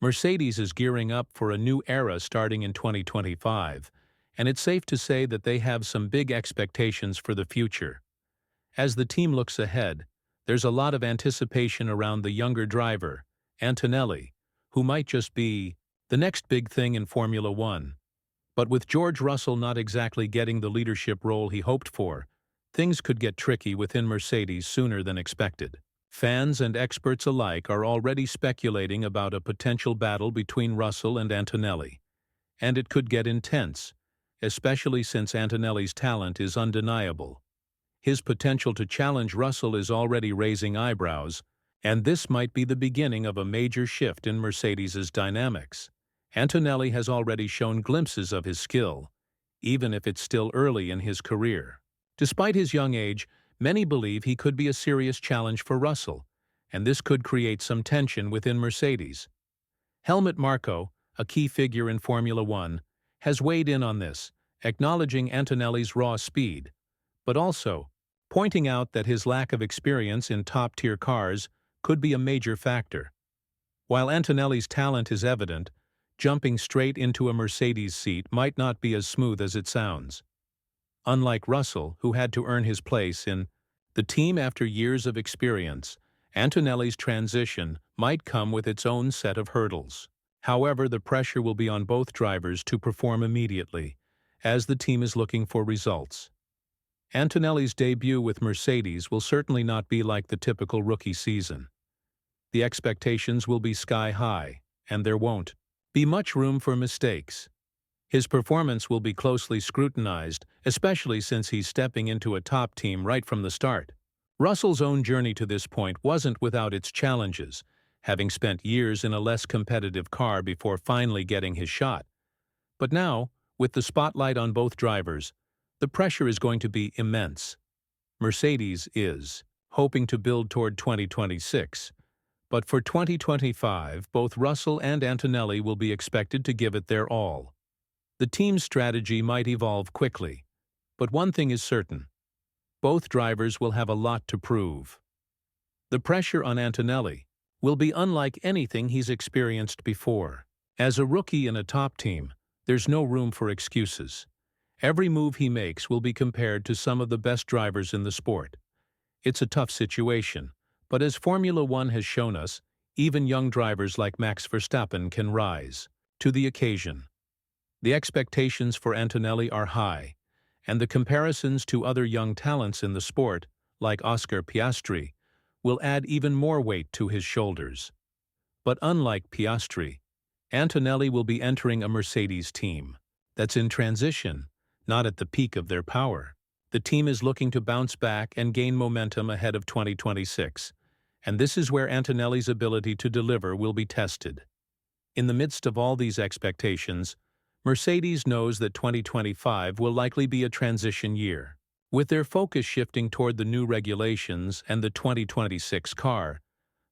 Mercedes is gearing up for a new era starting in 2025, and it's safe to say that they have some big expectations for the future. As the team looks ahead, there's a lot of anticipation around the younger driver, Antonelli, who might just be the next big thing in Formula One. But with George Russell not exactly getting the leadership role he hoped for, things could get tricky within Mercedes sooner than expected. Fans and experts alike are already speculating about a potential battle between Russell and Antonelli, and it could get intense, especially since Antonelli's talent is undeniable. His potential to challenge Russell is already raising eyebrows, and this might be the beginning of a major shift in Mercedes's dynamics. Antonelli has already shown glimpses of his skill, even if it's still early in his career. Despite his young age, many believe he could be a serious challenge for Russell, and this could create some tension within Mercedes. Helmut Marko, a key figure in Formula One, has weighed in on this, acknowledging Antonelli's raw speed, but also pointing out that his lack of experience in top-tier cars could be a major factor. While Antonelli's talent is evident, jumping straight into a Mercedes seat might not be as smooth as it sounds. Unlike Russell, who had to earn his place in the team after years of experience, Antonelli's transition might come with its own set of hurdles. However, the pressure will be on both drivers to perform immediately, as the team is looking for results. Antonelli's debut with Mercedes will certainly not be like the typical rookie season. The expectations will be sky high, and there won't be much room for mistakes. His performance will be closely scrutinized, especially since he's stepping into a top team right from the start. Russell's own journey to this point wasn't without its challenges, having spent years in a less competitive car before finally getting his shot. But now, with the spotlight on both drivers, the pressure is going to be immense. Mercedes is hoping to build toward 2026, but for 2025, both Russell and Antonelli will be expected to give it their all. The team's strategy might evolve quickly, but one thing is certain: both drivers will have a lot to prove. The pressure on Antonelli will be unlike anything he's experienced before. As a rookie in a top team, there's no room for excuses. Every move he makes will be compared to some of the best drivers in the sport. It's a tough situation, but as Formula One has shown us, even young drivers like Max Verstappen can rise to the occasion. The expectations for Antonelli are high, and the comparisons to other young talents in the sport, like Oscar Piastri, will add even more weight to his shoulders. But unlike Piastri, Antonelli will be entering a Mercedes team that's in transition, not at the peak of their power. The team is looking to bounce back and gain momentum ahead of 2026, and this is where Antonelli's ability to deliver will be tested. In the midst of all these expectations, Mercedes knows that 2025 will likely be a transition year. With their focus shifting toward the new regulations and the 2026 car,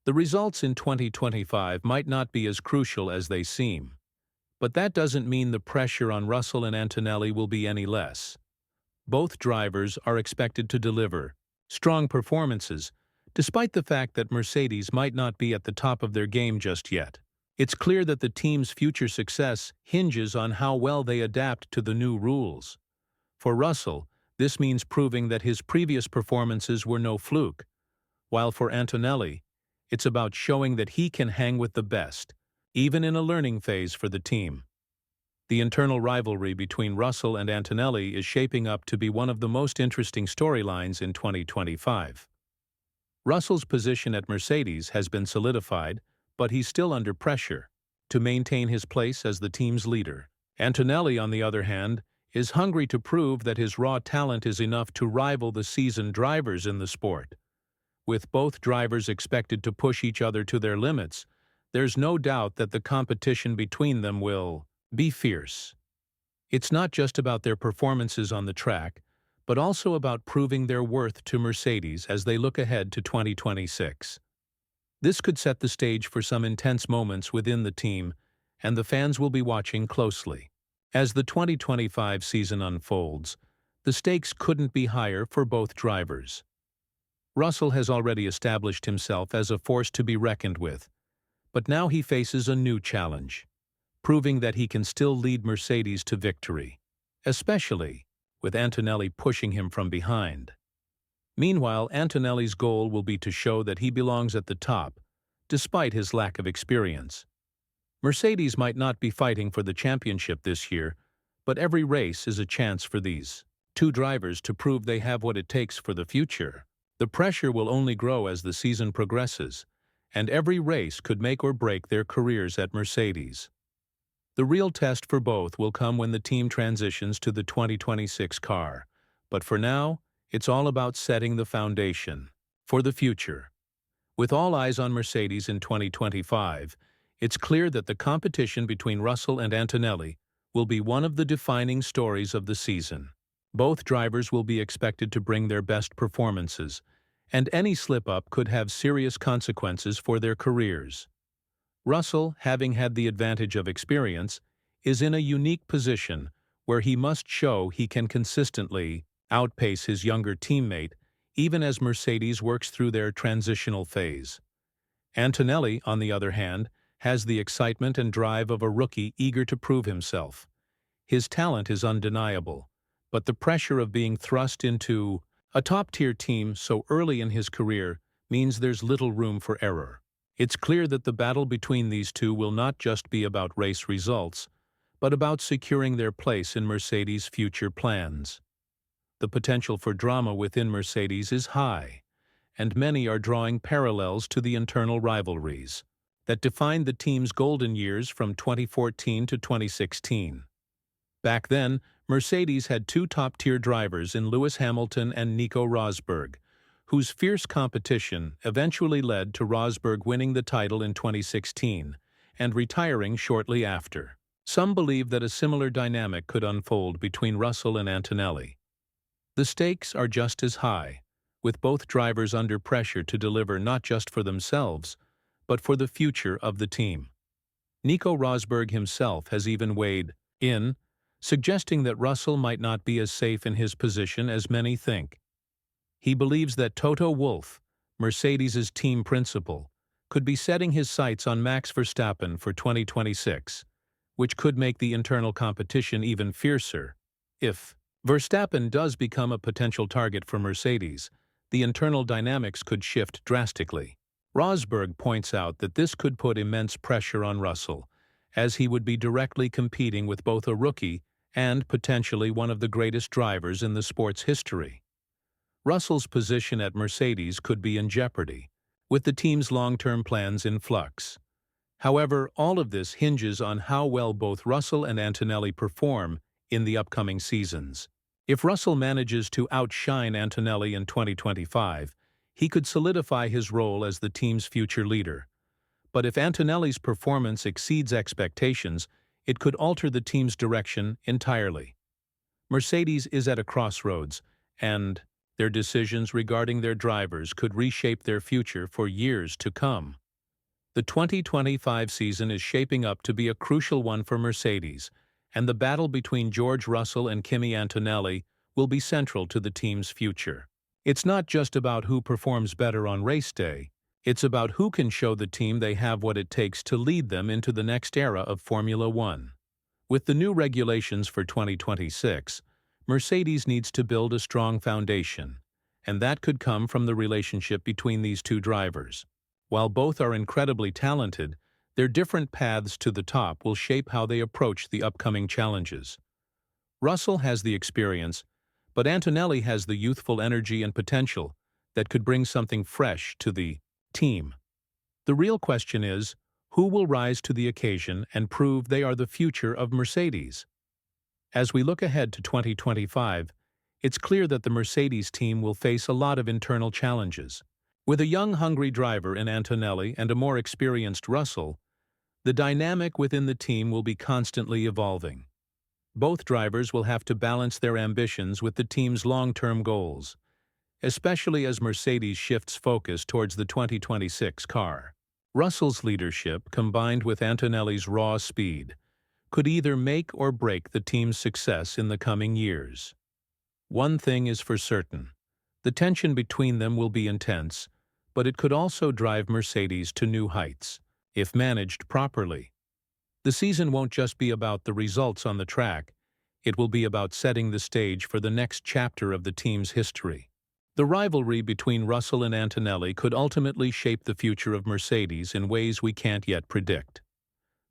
the results in 2025 might not be as crucial as they seem. But that doesn't mean the pressure on Russell and Antonelli will be any less. Both drivers are expected to deliver strong performances, despite the fact that Mercedes might not be at the top of their game just yet. It's clear that the team's future success hinges on how well they adapt to the new rules. For Russell, this means proving that his previous performances were no fluke, while for Antonelli, it's about showing that he can hang with the best, even in a learning phase for the team. The internal rivalry between Russell and Antonelli is shaping up to be one of the most interesting storylines in 2025. Russell's position at Mercedes has been solidified, but he's still under pressure to maintain his place as the team's leader. Antonelli, on the other hand, is hungry to prove that his raw talent is enough to rival the seasoned drivers in the sport. With both drivers expected to push each other to their limits, there's no doubt that the competition between them will be fierce. It's not just about their performances on the track, but also about proving their worth to Mercedes as they look ahead to 2026. This could set the stage for some intense moments within the team, and the fans will be watching closely. As the 2025 season unfolds, the stakes couldn't be higher for both drivers. Russell has already established himself as a force to be reckoned with, But now he faces a new challenge, proving that he can still lead Mercedes to victory, especially with Antonelli pushing him from behind. Meanwhile, Antonelli's goal will be to show that he belongs at the top, despite his lack of experience. Mercedes might not be fighting for the championship this year, but every race is a chance for these two drivers to prove they have what it takes for the future. The pressure will only grow as the season progresses, and every race could make or break their careers at Mercedes. The real test for both will come when the team transitions to the 2026 car, but for now, it's all about setting the foundation for the future. With all eyes on Mercedes in 2025, it's clear that the competition between Russell and Antonelli will be one of the defining stories of the season. Both drivers will be expected to bring their best performances, and any slip-up could have serious consequences for their careers. Russell, having had the advantage of experience, is in a unique position where he must show he can consistently outpace his younger teammate even as Mercedes works through their transitional phase. Antonelli, on the other hand, has the excitement and drive of a rookie eager to prove himself. His talent is undeniable, but the pressure of being thrust into a top-tier team so early in his career means there's little room for error. It's clear that the battle between these two will not just be about race results, but about securing their place in Mercedes' future plans. The potential for drama within Mercedes is high, and many are drawing parallels to the internal rivalries that defined the team's golden years from 2014 to 2016. Back then, Mercedes had two top-tier drivers in Lewis Hamilton and Nico Rosberg, whose fierce competition eventually led to Rosberg winning the title in 2016 and retiring shortly after. Some believe that a similar dynamic could unfold between Russell and Antonelli. The stakes are just as high, with both drivers under pressure to deliver not just for themselves, but for the future of the team. Nico Rosberg himself has even weighed in, suggesting that Russell might not be as safe in his position as many think. He believes that Toto Wolff, Mercedes' team principal, could be setting his sights on Max Verstappen for 2026, which could make the internal competition even fiercer. If Verstappen does become a potential target for Mercedes, the internal dynamics could shift drastically. Rosberg points out that this could put immense pressure on Russell, as he would be directly competing with both a rookie and potentially one of the greatest drivers in the sport's history. Russell's position at Mercedes could be in jeopardy, with the team's long-term plans in flux. However, all of this hinges on how well both Russell and Antonelli perform in the upcoming seasons. If Russell manages to outshine Antonelli in 2025, he could solidify his role as the team's future leader. But if Antonelli's performance exceeds expectations, it could alter the team's direction entirely. Mercedes is at a crossroads, and their decisions regarding their drivers could reshape their future for years to come. The 2025 season is shaping up to be a crucial one for Mercedes, and the battle between George Russell and Kimi Antonelli will be central to the team's future. It's not just about who performs better on race day, it's about who can show the team they have what it takes to lead them into the next era of Formula One. With the new regulations for 2026, Mercedes needs to build a strong foundation, and that could come from the relationship between these two drivers. While both are incredibly talented, their different paths to the top will shape how they approach the upcoming challenges. Russell has the experience, but Antonelli has the youthful energy and potential that could bring something fresh to the team. The real question is, who will rise to the occasion and prove they are the future of Mercedes? As we look ahead to 2025, it's clear that the Mercedes team will face a lot of internal challenges. With a young, hungry driver in Antonelli and a more experienced Russell, the dynamic within the team will be constantly evolving. Both drivers will have to balance their ambitions with the team's long-term goals, especially as Mercedes shifts focus towards the 2026 car. Russell's leadership, combined with Antonelli's raw speed, could either make or break the team's success in the coming years. One thing is for certain: the tension between them will be intense, but it could also drive Mercedes to new heights. if managed properly. The season won't just be about the results on the track, it will be about setting the stage for the next chapter of the team's history. The rivalry between Russell and Antonelli could ultimately shape the future of Mercedes in ways we can't yet predict.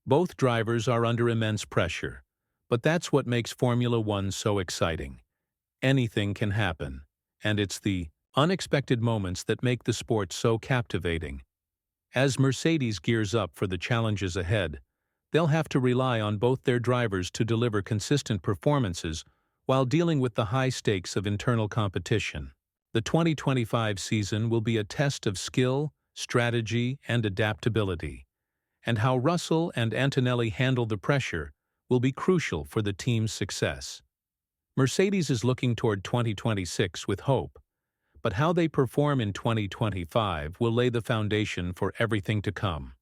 Both drivers are under immense pressure, but that's what makes Formula One so exciting. Anything can happen, and it's the unexpected moments that make the sport so captivating. As Mercedes gears up for the challenges ahead, they'll have to rely on both their drivers to deliver consistent performances while dealing with the high stakes of internal competition. The 2025 season will be a test of skill, strategy, and adaptability, and how Russell and Antonelli handle the pressure will be crucial for the team's success. Mercedes is looking toward 2026 with hope, but how they perform in 2025 will lay the foundation for everything to come.